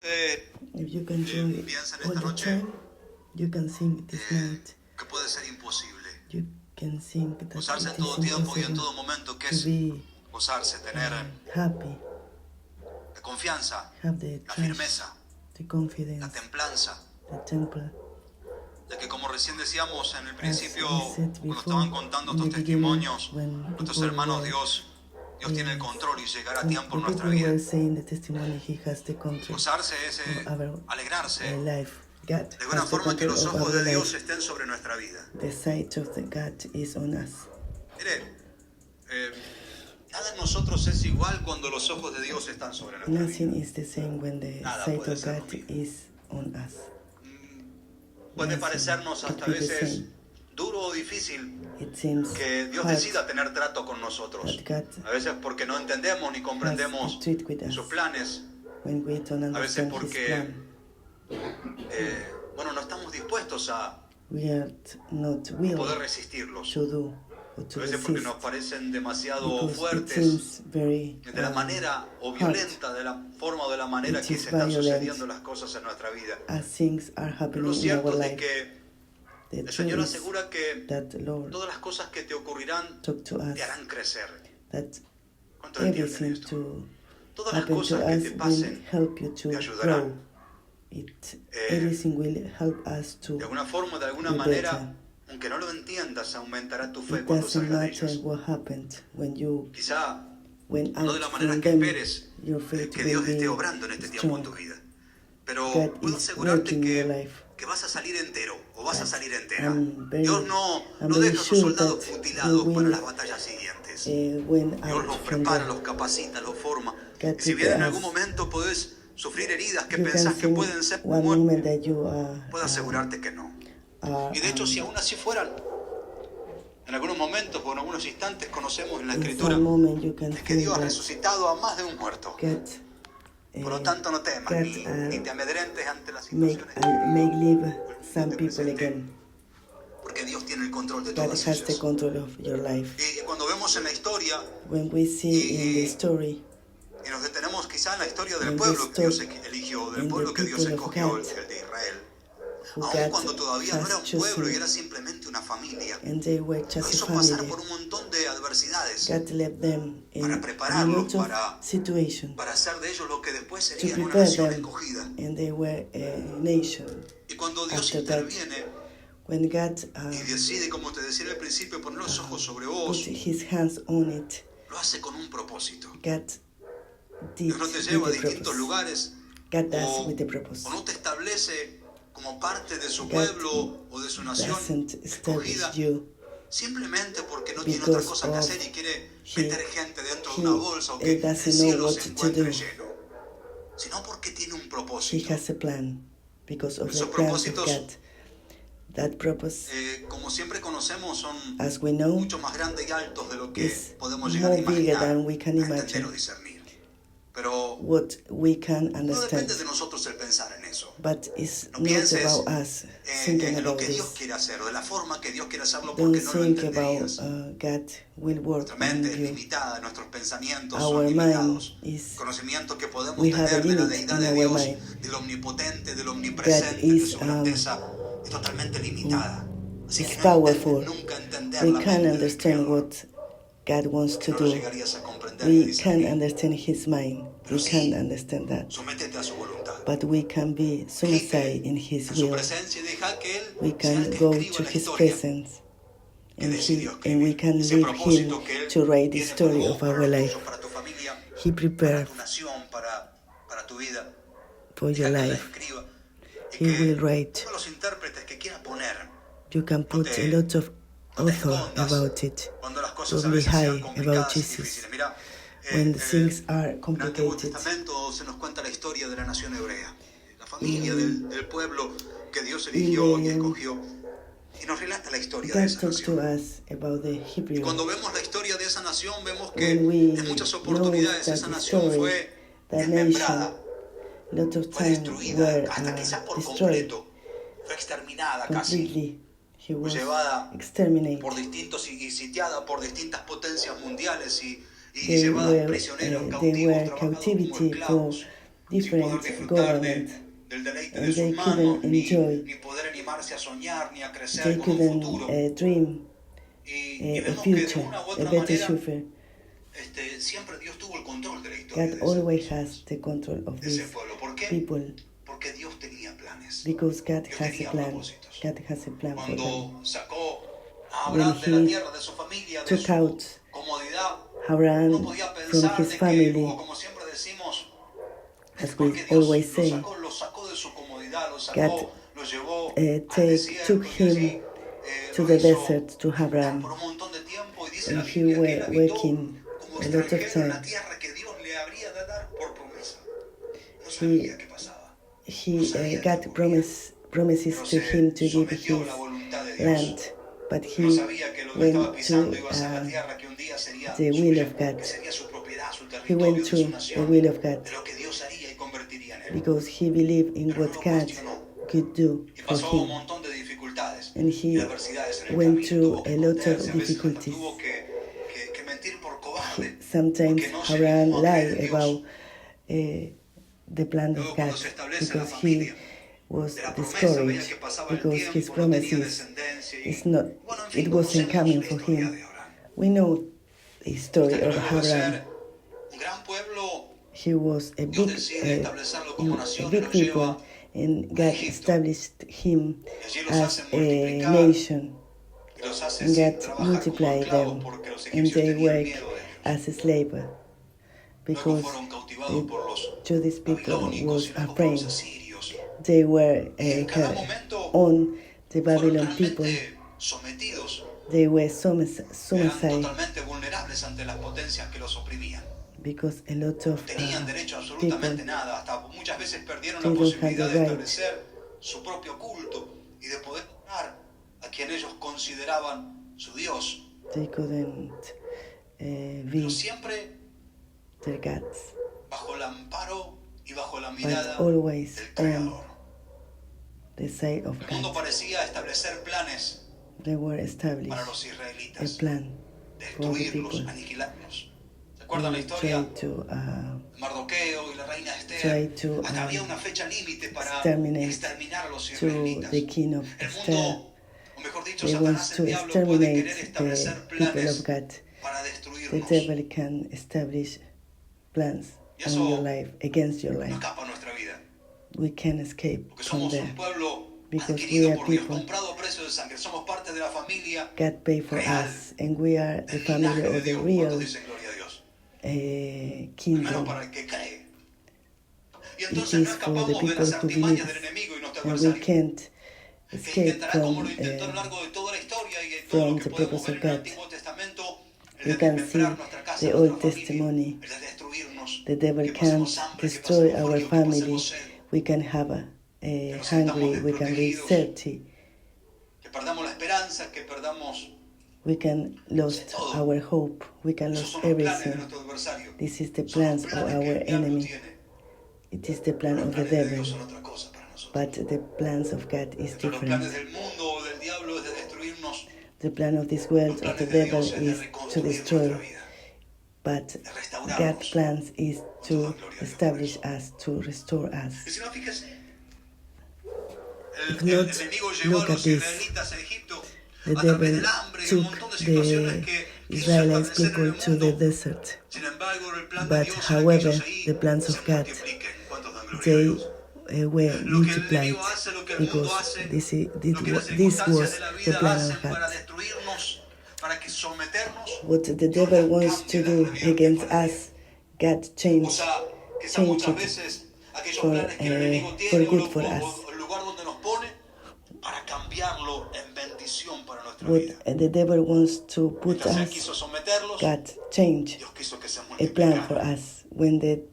If you can join piensa en all esta the noche time, you can sing this night. que puede ser imposible. You can sing that Gozarse en it todo is tiempo y en impossible todo momento, que to es be gozarse, tener happy, la confianza, have the la trust, firmeza, the la confidence, templanza. the temple. De que, como recién decíamos en el principio, we said cuando before, estaban contando in the estos beginning, testimonios, when nuestros people hermanos, were, Dios tiene el control y llegará a when tiempo en the nuestra people vida. were saying the testimony, He has the control Gozarse es of our alegrarse life. God de alguna has the forma que control los of ojos our de Dios life. estén sobre nuestra vida. The sight of the God is on us. Mire, nada en nosotros es igual cuando los ojos de Dios están sobre nuestra vida. Nothing is the same when the Nada sight puede of ser God lo mismo. is on us. Puede Nothing parecernos could hasta a be the veces same. duro o difícil It seems que Dios hard decida tener trato con nosotros. that God A veces porque no entendemos ni comprendemos has to treat with us sus planes. when we don't A veces understand His porque, plan. no estamos dispuestos a We are not poder willing resistirlos. to do or A to veces porque resist nos parecen demasiado because it fuertes seems very de la manera o hard violenta, de la forma o de la manera It que is se están violent. sucediendo las cosas en nuestra vida. as things are Pero happening lo in cierto our es de life. que The el truth Señor is asegura que that Lord todas las cosas que te ocurrirán talk to us, te harán crecer. that ¿Cuántos entienden everything esto? to Todas las happen to cosas que us te will pasen help you to te ayudarán. grow. Everything will help us to de alguna forma, de alguna be manera, better. aunque no lo entiendas, aumentará tu fe It cuando doesn't salga de matter ellos. what happened when you Quizá went no de la out manera from que them. esperes Your faith que will Dios esté be obrando en este tiempo en strong. tu vida. Pero God puedo is asegurarte working in your life. que vas a salir entero o vas a salir entera. I'm very- Dios no I'm no very deja a sus sure soldados that mutilados you para will, las batallas siguientes. Went Dios los out from prepara, them. los capacita, los forma. God Y si bien en prepares. algún momento podés sufrir heridas que You pensás can que see pueden ser one muertes, moment that you puedo asegurarte que no. are Y de hecho, si aún así fueran, en algunos momentos o en algunos instantes conocemos en la in Escritura some moment you can de que feel Dios ha that resucitado a más de un muerto. God Por lo tanto, no temas God, ni te amedrentes ante las make situaciones live some te people presente, again. porque Dios tiene el control de God todas has the ellas. control of your life. Y cuando vemos en la historia When we see in the story, y nos detenemos quizá en la historia del when we pueblo que Dios stop eligió, del in the pueblo que Dios people of escogió, God, el de Israel, who aun God cuando todavía no era has un pueblo y chosen, era simplemente una familia, and they were lo just hizo a pasar family. por un montón de adversidades God left them in para a prepararlos, lot of situations para hacer de ellos lo que después to serían una prepare nación them, escogida. and they were a nation. Y cuando Dios After that, interviene when God y decide, como te decía al principio, poner los ojos sobre put vos, His hands on it, lo hace con un propósito. God did Dios no te with lleva a the distintos purpose. lugares God does o, with the purpose. o no te establece como parte de su God pueblo o de su nación doesn't establish escogida you simplemente porque no tiene otra because cosa que of hacer y quiere he- meter gente dentro de he una bolsa o que el doesn't know cielo what se to encuentre do. lleno, sino porque tiene un He propósito. has a plan because of the Esos plans of propósitos, God. That purpose, como siempre conocemos, son as we know, mucho más grandes y altos de lo que is podemos llegar a more bigger imaginar, than we can a entender imagine. o discernir. Pero what we can no understand. depende de nosotros el pensar en eso. But it's No not pienses about us thinking en lo about que Dios this. quiere hacer o de la forma que Dios quiere hacerlo Don't porque no lo think about entenderías. God will work Nuestra on mente es you. limitada, nuestros pensamientos Our son mind limitados. is, El conocimiento que podemos we have a tener de la limit deidad in de our Dios, mind. del omnipotente, del omnipresente, de is, su grandeza, es totalmente limitada. Así que it's no powerful. nunca entender We la can't mente del understand Creador, what God wants que to no lo do. llegarías a comprender ni a We discernir. can't understand His mind. Pero We sí, can't understand that. Sométete a su voluntad. But we can be suicide in His En su will. presencia y deja que Él We sea el can que go escriba to la His historia presence, que and decidió and escribir. we can Ese leave Him propósito que Él to write the tiene story para vos, of para our los life. tuyos, para tu familia, He para prepared tu nación, para tu vida. for Deja your que Él la life. escriba y He que will write. todos los intérpretes que quieras poner, You can put a lot of no te author escondas about it. cuando las cosas a Don't be veces sean high about complicadas y Jesus. difíciles. Mira, When things are en el Antiguo complicated, Testamento se nos cuenta la historia de la nación hebrea, la familia del pueblo que Dios eligió y escogió, y nos relata la historia de God esa talks to nación. us about the Y Hebrew. cuando vemos la historia de esa nación, vemos que When we en muchas know oportunidades that esa the nación story, fue that desmembrada, nation, lot of fue time destruida, were hasta quizás por destroyed completo, fue exterminada casi, completely. He was llevada exterminated. por distintos y sitiada por distintas potencias mundiales y They llevada were, prisioneros, they cautivos, were trabajados como captivity for esclavos. different government, del deleite and de they sus manos, couldn't enjoy, ni poder animarse a soñar, ni a crecer they con un futuro. couldn't dream Y a vemos que de future, una u a otra better manera, future. siempre Dios tuvo el control de la historia God de always has the control of de ese these pueblo. ¿Por qué? people, Porque Dios tenía planes. because God Dios has a tenía plan. propósitos. God has a plan for them. Cuando sacó a When Abraham de la he tierra, de su familia, de took su out comodidad, Haran uno podía from pensar his de que, family, o como siempre decimos, as porque we Dios always say, lo sacó de su comodidad, lo God sacó, lo llevó al desierto, took y allí, him to lo the hizo desert to Haran, por un montón de tiempo, y dice and la he Biblia que él were habitó working como a lot of extranjero en la time. tierra que Dios le habría de dar por promesa. No He, sabía qué pasaba. God promises Pero to se him to give sometió his a la voluntad de Dios. land, but No he sabía que lo que estaba went pisando to iba a ser la tierra que un día sería the will suya, of God. que sería su propiedad, su He territorio, went de su to the nación, will of God de lo que Dios haría y convertiría en él. because he believed in Pero what no lo God cuestionó. could do Y for pasó un him, montón de dificultades and y he adversidades en el went camino. through Tuvo que a lot of esconderse, a veces hasta difficulties. tuvo que mentir por cobarde, Sometimes porque no se Haran animó a creer en lied Dios. about the plan Luego of cuando God se establece la because he familia, was de la promesa, veía que discouraged pasaba el because his tiempo, no tenía promises descendencia is y not, bueno, en fin, it wasn't conocemos coming la for historia him. de Abraham. We know the story Hasta que of luego de Abraham. ser un gran pueblo, He was a Dios big, decide establecerlo como nación y big lo people, lleva and a God Egipto. established him Y allí los as hace a multiplicar nation, y los hace and sin God trabajar como multiplied esclavos them, porque los and egipcios they tenían work miedo de ellos. as a slave Luego because fueron cautivados the por los Jewish people babilónicos was y luego por afraid. los asirios. They were Y en cada momento on the fueron Babylon people. realmente sometidos. They were Eran suicide totalmente vulnerables ante las potencias que los oprimían. because a lot of No tenían derecho a people absolutamente nada. Hasta muchas veces perdieron la they don't have posibilidad the de right. establecer su propio culto y de poder honrar a quien ellos consideraban su Dios. They couldn't Pero be siempre their gods, bajo el amparo y bajo la but mirada always del on Creador. the side of El mundo God. parecía establecer planes They were para established los a israelitas, plan for the destruirlos, people. aniquilarlos. ¿Se They acuerdan la historia? tried to Mardoqueo y la reina Esther. try to Hasta había una fecha límite para exterminate exterminar a los to israelitas. the king of El Esther. mundo, o mejor dicho, They want Satanás, to el diablo, puede querer exterminate establecer the people planes of God. para The destruirnos. devil can establish plans Y on eso your life, against your no life. escapa a nuestra vida. We can escape Porque from somos there un pueblo because we adquirido are por Dios, people comprado a precio de sangre. Somos parte de la familia God paid for real, us, and we are the del family linaje de of the Dios. real ¿Cuántos dicen gloria a Dios? Al menos kingdom. para el que cree. Y It entonces is no for the escapamos de people las who artimañas believe, del enemigo y nuestro and we adversario, can't que escape intentará, como lo from intentó a lo largo de toda la historia y de todo lo from que the podemos purpose ver of en el God. Antiguo Testamento, el We de can see desmembrar nuestra casa, the nuestra Old familia, Testimony. el de destruirnos, The devil que can't pasemos hambre, que destroy pasemos our frío, que family. pasemos sed, We can have a que nos sintamos hungry, we can be desprotegidos, thirsty, que perdamos la esperanza, que perdamos we can lose todo. our hope, we can Esos lose son los planes de everything. nuestro adversario. This is the Son los plans of planes que our el diablo enemy. tiene. It is the plan Los of the planes de devil, Dios son otra cosa para nosotros. but the plans of God is Entre los planes different. del mundo o del diablo es de destruirnos. The plan of this Los world of planes the de devil Dios es de is to reconstruir destroy, nuestra vida, but de God's restaurarnos. plans is Toda to gloria a Dios por establish eso. us, to restore us. Y si no, fíjese, If el not, enemigo llevó a look at los this. israelitas a Egipto The a través devil del hambre y un took montón de the situaciones que quiso Israelite establecer en people el to the mundo. desert. Sin embargo, el plan de But Dios era que however, ellos ahí the plans se of God, multipliquen. ¿Cuántos dan gloria a they Dios? were Lo que el multiplied enemigo hace, lo que el mundo because hace, this lo que las this circunstancias was de la the vida plan hacen of para God. destruirnos, para que someternos. What the devil wants to do against us, God O changed sea, quizás muchas it veces aquellos for, planes que el enemigo for tiene good for us. o el lugar donde nos pone, para cambiarlo en bendición para nuestra What vida. the devil wants to put Entonces él us, quiso someterlos, God changed Dios quiso que se a plan for multiplicaran. us. When the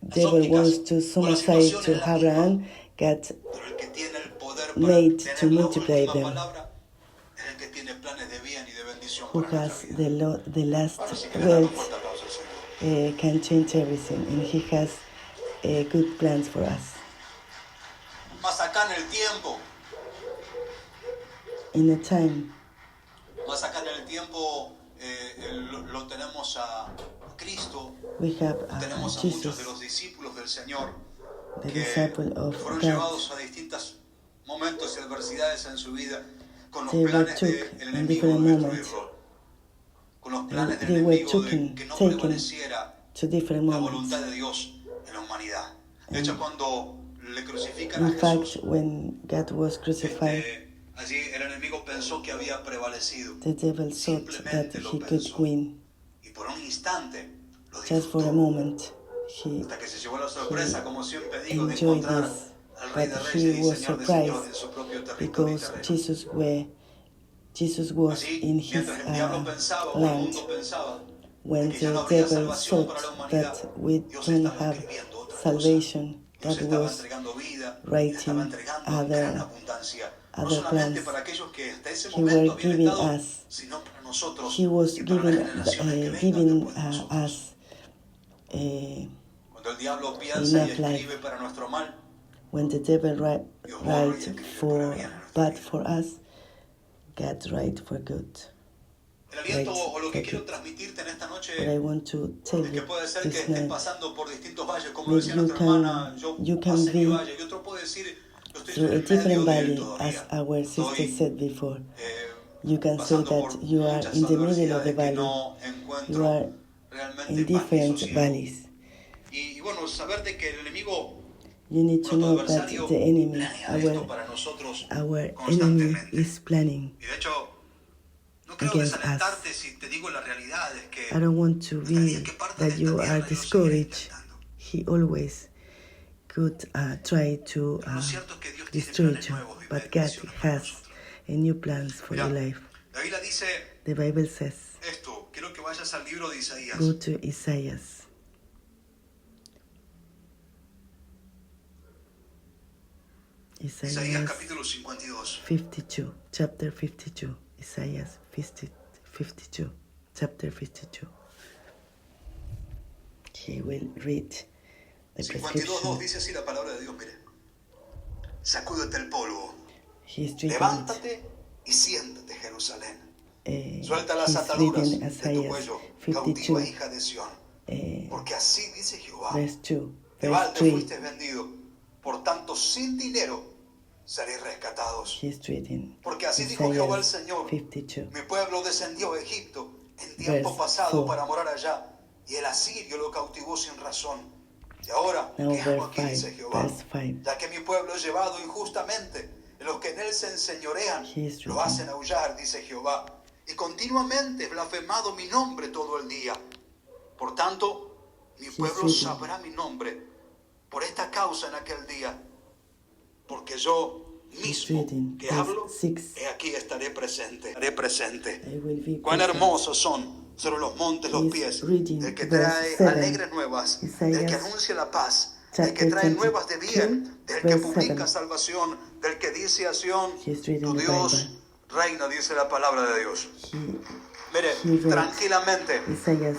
devil wants to summarize to Abraham, God Pero el que tiene el poder para made tener to la multiply última them, palabra es el que tiene planes de bien y de bendición who para has nuestra vida. the last Ahora sí que le damos un wealth, fuerte aplauso al Señor. can change everything, and He has good plans for us. Más acá en el tiempo, In a time, más acá en el tiempo lo tenemos a Cristo, we have tenemos a muchos Jesus. de los discípulos del Señor the que disciple of fueron God. llevados a distintos momentos y adversidades en su vida con los They were planes took del in enemigo different de moments. destruirlo, con los planes del They were enemigo de taken que no to different la moments. voluntad de Dios en la humanidad. De hecho, cuando le crucifican a In fact, Jesús, when God was crucified, allí el enemigo pensó que había prevalecido. the devil thought that Simplemente lo he could pensó. win. Y por un instante lo Just for a disfrutó. moment, he Hasta que se llevó la sorpresa, como siempre digo, de enjoyed encontrar this. al Rey But de Reyes he y was Señor de Señores surprised en su propio territorio y because terreno. Jesus was Allí, in his mientras el diablo pensaba, o el land. mundo pensaba, when que ya the no habría devil salvación thought para la humanidad, that we Dios don't estaba have escribiendo otra cosa. salvation. Dios God estaba was entregando vida, writing estaba entregando gran other abundancia, no other solamente plans. para aquellos que hasta ese He momento were habían giving estado, us. sino para nosotros He was y para las generaciones que vengan giving después de nosotros. us Cuando el diablo piensa y enough life. escribe para nuestro mal, when the devil write Dios borra y escribe for para bien en nuestra bad vida. for us, God write for good. El aliento Right. o lo que Okay. quiero transmitirte en esta noche But I want to tell es que you puede ser que this estés night pasando por distintos valles, como that decía you nuestra hermana, can yo be pasé mi valle, y otro puede decir, yo estoy through en a el medio different de él valley, as todavía. our sister Estoy said before. eh, You can say pasando por that you are muchas in the middle of the adversidades que valley. no You encuentro are realmente in paz ni different sosiego. valleys. Y bueno, saber de que el enemigo, You need to nuestro know that adversario, the enemy, planea esto para nosotros our enemy constantemente. is planning. Y de hecho, no quiero against desalentarte si te digo la realidad, es que I don't want to hasta el día be que partas that de esta you tierra, are Dios seguirá discouraged. intentando. He always could try to Pero lo cierto es que Dios tiene destroy planes you, nuevos y but God bendiciones para has nosotros. a new plans for Mira, your life. la Biblia dice The Bible says, esto, quiero que vayas al libro de Isaías. go to Isaiah. Isaías Isaiah capítulo 52. 52, chapter 52. Isaiah 52, chapter 52. He will read the 52.2 prescription. dice así la palabra de Dios, mire. Sacúdete el polvo, He is reading it. levántate y siéntate, Jerusalén. Suelta las He's ataduras reading de tu Isaiah cuello, 52, cautiva hija de Sión. Porque así dice Jehová, verse 2, de verse balde 3. fuiste vendido, por tanto sin dinero seréis rescatados. He's reading Porque así dijo Jehová el Isaiah Señor, 52, mi pueblo descendió a Egipto en tiempo Verse pasado 4. para morar allá, y el asirio lo cautivó sin razón. Y ahora, now ¿qué hago verse aquí? Dice 5, Jehová. verse 5. Ya que mi pueblo es llevado injustamente, y los que en él se enseñorean He is lo reading. hacen aullar, dice Jehová. Y continuamente he blasfemado mi nombre todo el día. Por tanto, mi pueblo reading. sabrá mi nombre por esta causa en aquel día. Porque yo mismo reading. que Verse hablo, 6. he aquí estaré presente. Estaré presente. I will be Cuán present. hermosos son sobre los montes los He's pies reading del que verse trae 7. alegres nuevas, del que Isaiah anuncia la paz, del que chapter trae nuevas de 22, bien, del que verse publica 7. salvación, del que dice a Sión, He's reading tu the Dios Bible. reina, dice la palabra de Dios. He Mire, read tranquilamente, Isaiah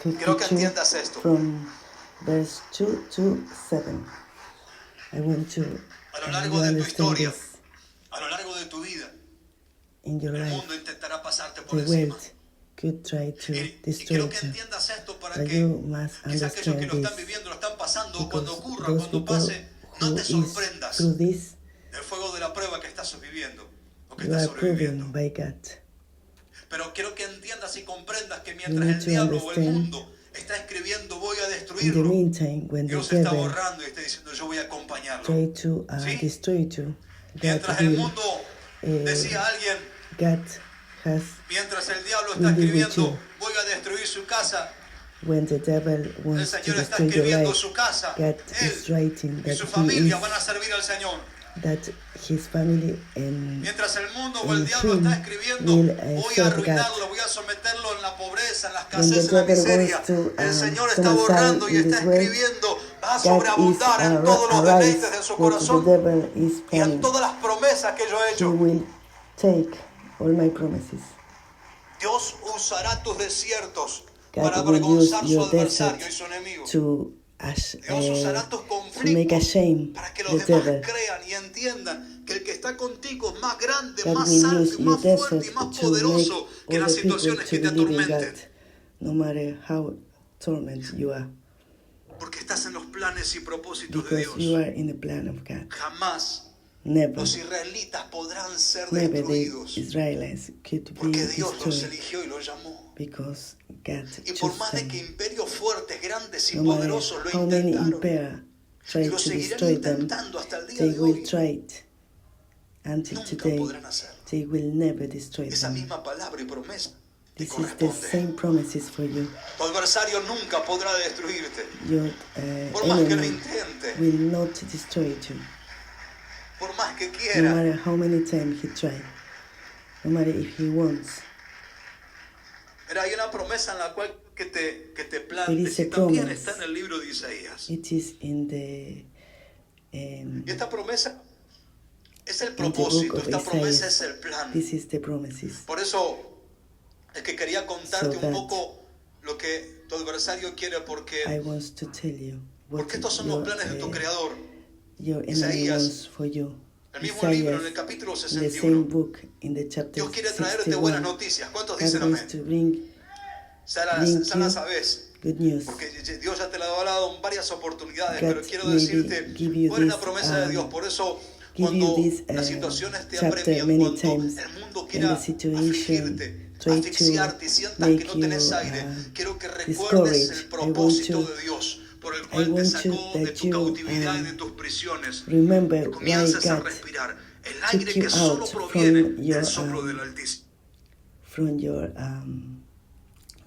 quiero que 52 entiendas esto. from verse 2 to 7. I want to A lo you largo de tu understand historia, this a lo largo de tu vida, in your el life. mundo intentará pasarte por The encima. world could try to Y destroy quiero que you, entiendas esto para but que you must quizás aquellos que understand lo están this, viviendo, lo están pasando, o because cuando ocurra, those cuando people pase, no who te is sorprendas through this, del fuego de la prueba que estás viviendo o que you estás are proven sobreviviendo. by God. Pero quiero que entiendas y comprendas que You mientras need el to diablo o el understand. mundo está escribiendo voy a In the destruirlo, meantime, when the Dios está devil borrando y está diciendo yo voy a acompañarlo. try to ¿Sí? destroy you, Mientras God el will, mundo, decía alguien, God has, mientras el diablo está will be with escribiendo you. voy a destruir su casa, when the devil el wants to Señor está destroy your escribiendo life, su casa, God is él writing y that su he familia is, van a servir al Señor. that his family and Mientras el mundo o el diablo him está escribiendo, will voy a serve arruinarlo, God. voy a someterlo en la pobreza, en la When the escasez, en la devil miseria. wants to El Señor está somersault borrando y in está this world, escribiendo, va a God is sobreabundar en todos los deleites de su what the corazón devil is y en planning. todas las promesas que yo he He hecho. will take all my promises. Dios usará tus desiertos God para will use avergonzar su your adversario desert y su enemigo. to Dios usará tus make conflictos ashamed para que the los demás devil. crean y entiendan que el que está contigo es más grande, God más will santo, use y your más fuerte desert y más to make poderoso que all las the people situaciones to que te believe in God, atormenten. no matter how torment you are. Porque estás en los planes planes y propósitos de because you Dios. are in the plan of God. Jamás Never, los israelitas podrán ser never the destruidos Israelites could be porque Dios los destroyed eligió y los llamó. because God Y por chose más de them. que imperios fuertes, grandes y No matter poderosos lo how many intentaron, empire y try lo to seguirán destroy them, intentando hasta el día they de will hoy, try it until nunca today. podrán hacerlo. They will never destroy Esa them. misma palabra y promesa te This is the corresponde. same promises for you. Tu adversario nunca podrá destruirte, Your por más que lo enemy intente, will not destroy you, por más que no quiera. matter how many times he try, no matter if he wants. Mira, hay una promesa en la cual que te There plantes is a y también promise. está en el libro de Isaías. It is in the Y esta promesa es el in the book propósito, of esta promesa es Isaiah. el plan. This is the promises. Por eso es que quería contarte So un that poco lo que tu adversario quiere, I porque want to tell you what porque estos son los planes de tu creador. your enemy Isaías, wants for you. El mismo libro, en el Isaiah, capítulo in the same 61. book, in the chapter Dios quiere traerte buenas 61, noticias. ¿Cuántos God dicen wants amén? to bring Ya la sabes. good news. Porque Dios ya te lo ha dado en varias oportunidades, God pero quiero maybe decirte give you cuál es la this, promesa de Dios. Por eso, give you cuando this las situaciones te chapter apremian, many cuando times el mundo in quiera the situation, afligirte, try to asfixiarte y sientas make que no tenés you, aire, quiero que recuerdes discouraged. el I propósito want to- de Dios por el I cual te want sacó you de that tu you, cautividad y de tus prisiones. remember Y why comienzas a God respirar el took aire you que solo out proviene from your, del soplo del Altísimo. from your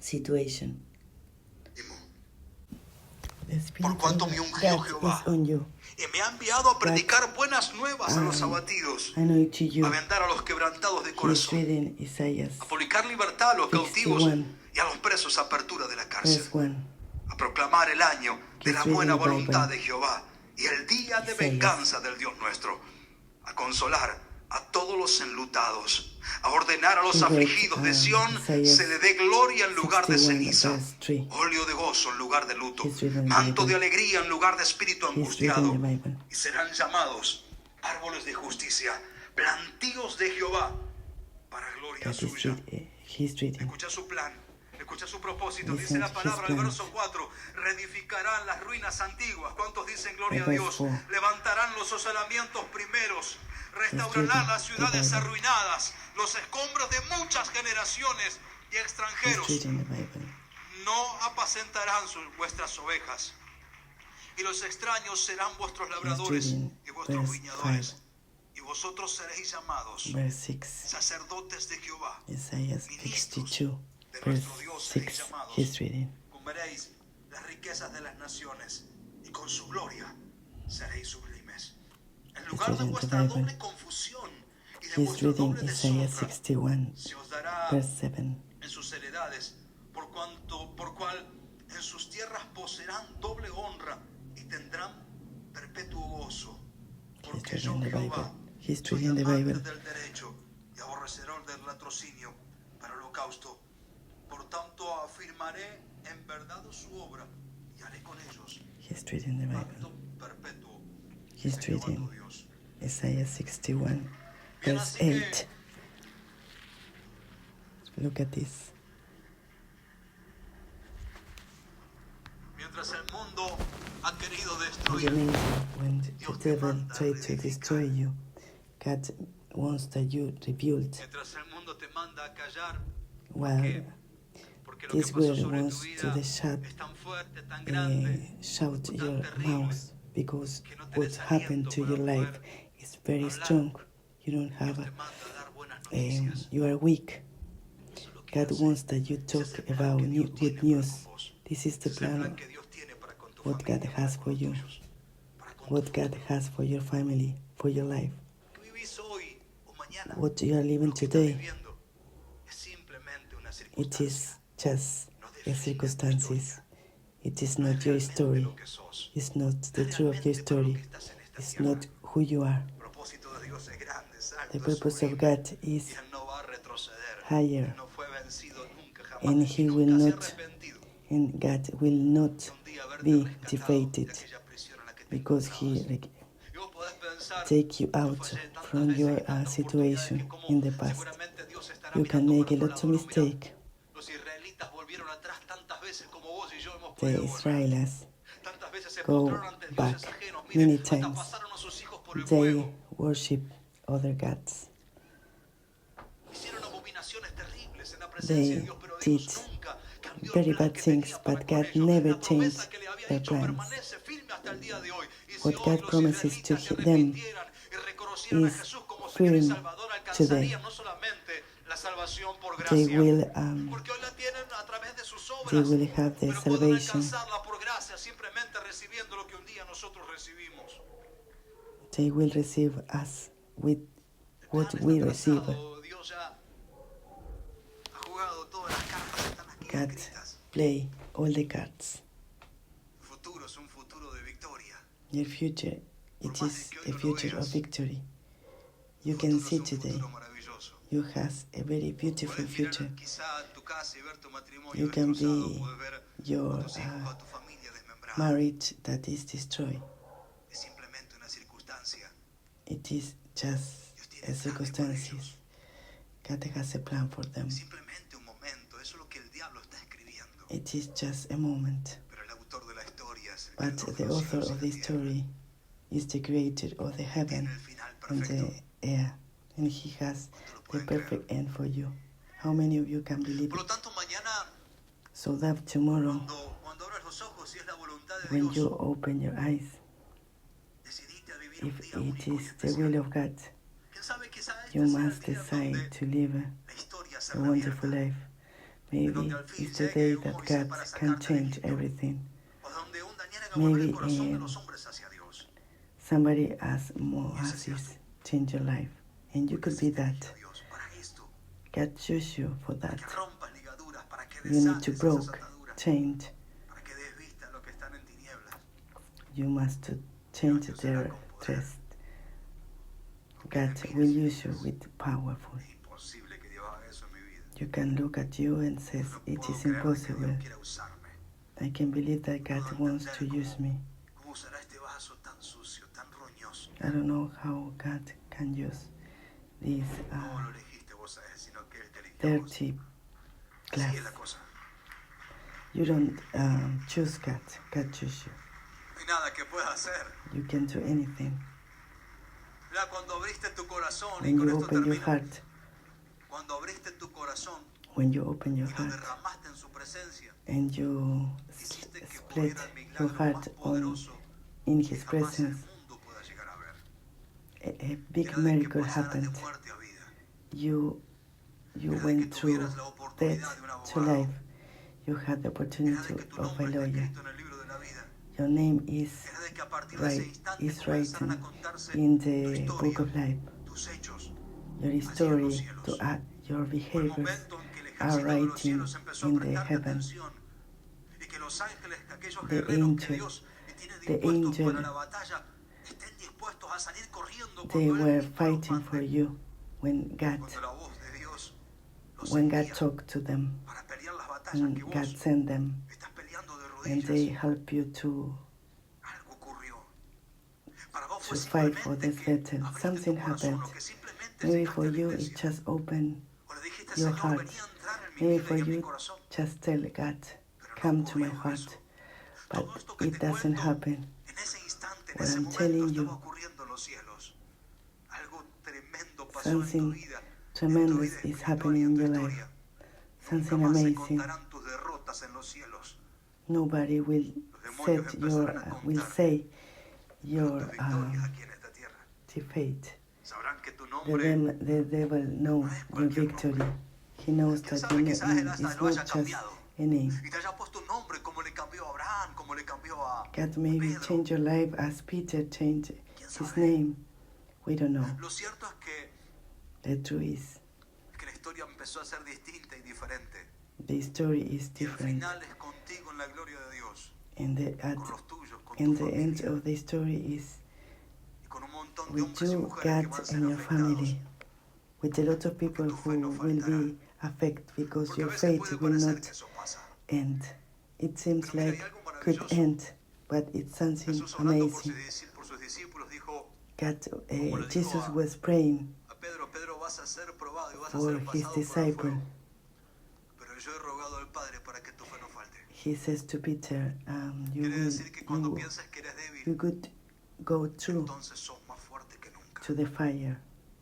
situation. The Spirit Por cuanto of me ungió God Jehová, is on you. y me ha enviado a predicar buenas nuevas a los abatidos, Anoint to you. a vendar a los quebrantados de He is corazón, reading Isaiah a publicar libertad a los cautivos 61, y a los presos apertura de la cárcel, verse 1. a proclamar el año de la He's buena reading the voluntad Bible. de Jehová y el día de Isaías. venganza del Dios nuestro, a consolar a todos los enlutados, a ordenar a los He read, afligidos de Sión Isaiah se le dé gloria en lugar de 61, ceniza, verse 3. óleo de gozo en lugar de luto, He's reading the manto de Bible. alegría en lugar de espíritu He's angustiado, reading the Bible. y serán llamados árboles de justicia, plantíos de Jehová, para gloria God is suya. he's reading. Escucha su plan, escucha su propósito. Listen Dice la to palabra, his el plan. verso 4, reedificarán las ruinas antiguas. ¿Cuántos dicen gloria a Verse Dios? 4. Levantarán los osolamientos primeros, restaurarán reading las the ciudades Bible. arruinadas, los escombros de muchas generaciones y He's extranjeros. reading the Bible. No apacentarán vuestras ovejas, y los extraños serán vuestros labradores reading y vuestros verse viñadores. 5. Y vosotros seréis llamados Verse 6. sacerdotes de Jehová. Isaiah Ministros 62, de verse nuestro Dios seréis 6. llamados. He's reading. Comeréis las riquezas de las naciones y con su gloria seréis sublimes. En lugar de reading the vuestra Bible. doble confusión y de He's vuestro reading doble Isaiah deshonra, 61, se os dará verse 7. en sus heredades, por cual en sus tierras poseerán doble honra y tendrán perpetuo gozo. Porque He's yo, reading the Jehová, Bible. He's soy reading the amante Bible. del derecho y aborrecedor del latrocinio para holocausto. Por tanto, afirmaré en verdad su obra y haré con ellos He's reading the Bible. pacto perpetuo. He's Dice Jehová tu reading Dios. Isaiah 61, Bien, verse así que 8. Look at this. mientras el mundo ha querido It's destruir, amazing when the devil tried to destroy you. God wants that you rebuild. mientras el mundo te manda a callar, While porque lo this que pasó world sobre tu wants to vida shut, es tan fuerte, tan grande, shout tan your terrible, mouth because que no what tenés happened aliento to para your life poder is very hablar. strong. You don't Dios have te a, manda a dar buenas noticias. you are weak. Eso es lo que God hace. wants that you Ese talk es el plan about que Dios tiene good para news. con vos. This is the Ese es el plan plan que Dios tiene para con tu what familia, God para has con for los you, tuyos, para con what tu God futuro. has for your family, for your life. Lo que vivís hoy o mañana, What you are living lo que estás today, viviendo, es simplemente una it is circunstancia. just No a define tu circumstances. historia. It is No not es your realmente story. lo que sos. It's not the No es truth of your realmente para lo que story. estás en esta It's tierra. not who you are. El propósito de Dios es grande, es alto, The es purpose of sublime, God y is Él no va a retroceder. higher, Él no fue vencido nunca, jamás, and y He will nunca se ha not, arrepentido and God will not de un día haberte be rescatado defeated de aquella prisión en la que te because He encontrabas. Y vos podés pensar, take you yo out fallé tantas from veces your y tantas situation oportunidades que como in the past. seguramente Dios estará You can mirando make a para lot otro of lado. Mirá, mistakes. los israelitas volvieron atrás tantas veces como vos y yo hemos The podido volver. Israelites Tantas veces se go postraron ante back dioses ajenos. many Miren, hasta times. pasaron a sus hijos por el They fuego. worship other gods. Hicieron abominaciones terribles en la presencia de They Dios, pero did Dios nunca cambió very el plan bad que things, tenía para but con God ellos. never La promesa changed que le había their dicho plans. permanece firme hasta el día de hoy. Y si What hoy God los promises to israelitas se them arrepintieran y reconocieran a is Jesús como Señor y firm Salvador, today. alcanzarían no solamente la salvación por They gracia, will, porque hoy la tienen a través de sus they obras, will have their pero pueden salvation. alcanzarla por gracia simplemente recibiendo lo que un día nosotros recibimos. They will receive us with El what plan we está receive. trazado. Dios ya ha jugado todas las cartas, están aquí God escritas. play all the cards. El futuro es un futuro de victoria. Your future, Por it más is que hoy a no lo future of veas, victory. You el can futuro see es un today futuro maravilloso. you has a very beautiful Puedes mirar future. quizá tu casa y ver tu matrimonio You can destrozado, be puedes ver a your tus hijos, a tu familia desmembrada. marriage that is destroyed. Es simplemente una circunstancia. It is just Dios a tiene planes para circumstances. ellos. God has a plan for them. Es simplemente un momento, eso es lo que el diablo está escribiendo. It is just a moment. Pero el autor de la historia es el But creador de the los author cielos y of la the tierra. story is the creator of the Tiene heaven el final and perfecto. the air. And he has ¿Cuánto lo the pueden creer? perfect end for you. How many of you can believe Por lo it? tanto, mañana, So that tomorrow, cuando abras los ojos, si es la voluntad de when Dios, you open your eyes, decidiste a vivir un if día it único y is the will especial. of God, ¿Quién sabe? Quizá you este sea el must día decide donde to live la historia se a wonderful revierta, life. en Maybe donde al fin it's the llegue day un that Moisés God para can sacarte de change Egipto, everything. o donde un Daniel haga volver el Maybe corazón de los hombres hacia Dios. somebody as Moses change your life, and you Porque could así be te that. eligió Dios para esto, God chose you for para that. que rompas ligaduras, para que You need to desates esas broke, ataduras, change. para que des vista a los que están en tinieblas. You must to change their trust. God will use you with powerful. Es imposible que Dios haga eso en mi vida. You can look at you and says No it puedo is creer que impossible. Dios quiera usarme. I can believe that God wants to use me. ¿Cómo usará este vaso tan sucio, tan roñoso? I don't know how God can use this No lo elegiste vos a él, sino que él te eligió a vos. dirty Así glass. es la cosa. You don't choose God. God choose you. No hay nada que puedas hacer. You can do anything. Mira, cuando abriste tu corazón, y When con you esto open your termino, heart, cuando abriste tu corazón when you open your y lo heart, derramaste en su presencia, and you hiciste que split ocurriera el your milagro heart más on poderoso in que His jamás el presence, mundo pueda llegar a ver. a Que big era de que miracle pasaras de happened. muerte a vida. You Era de que went through tuvieras la oportunidad death de un to abogado. life. You had the Era opportunity de que tu of a nombre está lawyer. escrito en el libro de la vida. Your name is Era de que a partir de ese instante is comenzaran a written contarse in tu the book historia, of life. tus hechos. Your story to add your Fue el behaviors momento en que el are ejército de los writing cielos empezó a in the prestarte heaven. atención y que los ángeles, aquellos The guerreros que angel- Dios tiene the dispuestos angel- para la batalla, estén dispuestos a salir corriendo They cuando were Él mismo los fighting for mande. you when God Cuando la voz de Dios los when God envía talked to them para pelear las batallas and que God vos sent them estás peleando de and they rodillas. help you to Algo ocurrió. Para vos fue fight for simplemente this que battle. abriste Something tu corazón, happened. o que simplemente Maybe llegaste for a la you iglesia. it just open O le dijiste, your Señor, heart. venía a entrar en mi Maybe vida for y en mi you corazón. just tell God, Pero no come to my ocurrió heart. eso. But Todo esto que it te doesn't cuento, happen. en ese instante, en What ese I'm momento, telling estaba you, ocurriendo en los cielos. Algo tremendo pasó en tu something vida. tremendous en tu vida is espiritual y happening en in tu your life. historia. Nunca Something más se amazing. contarán tus derrotas en los cielos. Nobody will Los demonios set empezarán your a will contar say tus your victorias aquí en esta tierra. defeat. Sabrán que tu The, nombre the devil knows your victory. He knows quién that sabe, your quizás él name hasta is lo haya not just cambiado a name. y te haya puesto un nombre como le cambió a Abraham, como le cambió a God maybe Pedro. change your life as Peter changed ¿Quién his sabe? name. We don't know. Lo cierto es que The truth is, la historia empezó a ser distinta y diferente. the story is Y el different. final es contigo en la gloria de Dios, And con los tuyos, con and tu the end familia of the story is y con un montón de with hombres y you, mujeres que God, van a ser and your afectados. family. With a lot of people tu fe who no will faltará. be affected because Porque a your veces faith puede will parecer not que eso pasa. end. It seems Pero mira, like hay algo could maravilloso. end, but it's something Jesús orando amazing. por sus discípulos dijo God, Como le dijo Jesus a- was praying a Pedro, Pedro, vas a ser probado y vas a for ser his pasado por el disciple. fuego. Pero yo he rogado al Padre para que tu fe no falte. he says to Peter, Quiere decir que cuando you piensas que eres débil, could go through entonces sos más fuerte que nunca. to the fire.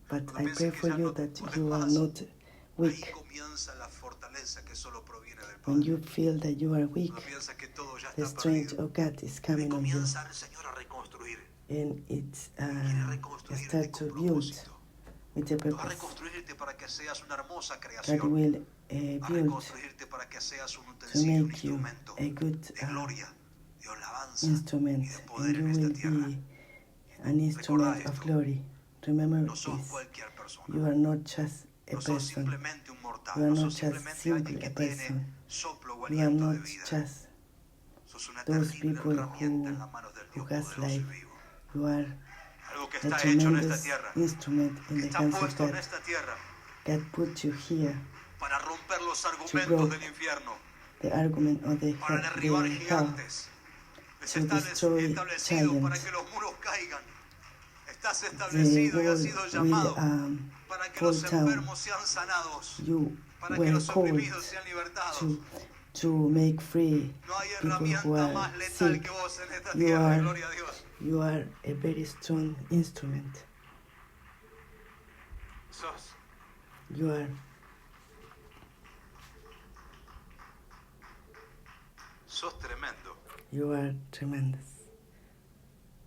But Cuando I piensas pray que for ya you no that puedes you are más, not ahí weak. comienza la fortaleza que solo proviene del When Padre. you feel that you are weak, Cuando piensas que todo ya the está strength perdido, of God is ahí coming on you, comienza el Señor a reconstruir. and it's Quiere reconstruirte start con to build propósito. with a Va a purpose. reconstruirte para que seas una hermosa God creación. will Va a build reconstruirte para que seas un to utensilio, un make you instrumento a good de gloria, de alabanza y instrument, de and poder you en esta will tierra. be an instrument Recordá of esto. glory. Remember No sos this. cualquier persona. You are not just a No sos person. simplemente un mortal. You are No not sos just simplemente alguien simply que a tiene person. soplo o You are aliento de not vida. just Sos una those terrible people herramienta en las manos del who Dios has poderoso y life. vivo. You are Algo que a está hecho en esta tremendous tierra. instrument in Que the está hands of puesto en God. esta tierra God put you here para romper los to argumentos break del infierno. the argument of Para derribar the hell, gigantes. to destroy Establecido para giants. que los muros caigan. Estás The establecido y has world sido will llamado para que fall los down. enfermos sean sanados, You para que were los called oprimidos sean libertados. to make free No hay people who herramienta are más letal sick. que vos en esta You tierra, are- gloria a Dios. You are a very strong instrument. Sos You are tremendo. You are tremendous.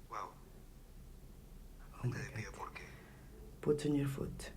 Wow. Oh Ponte my de pie God. porque Put on your foot.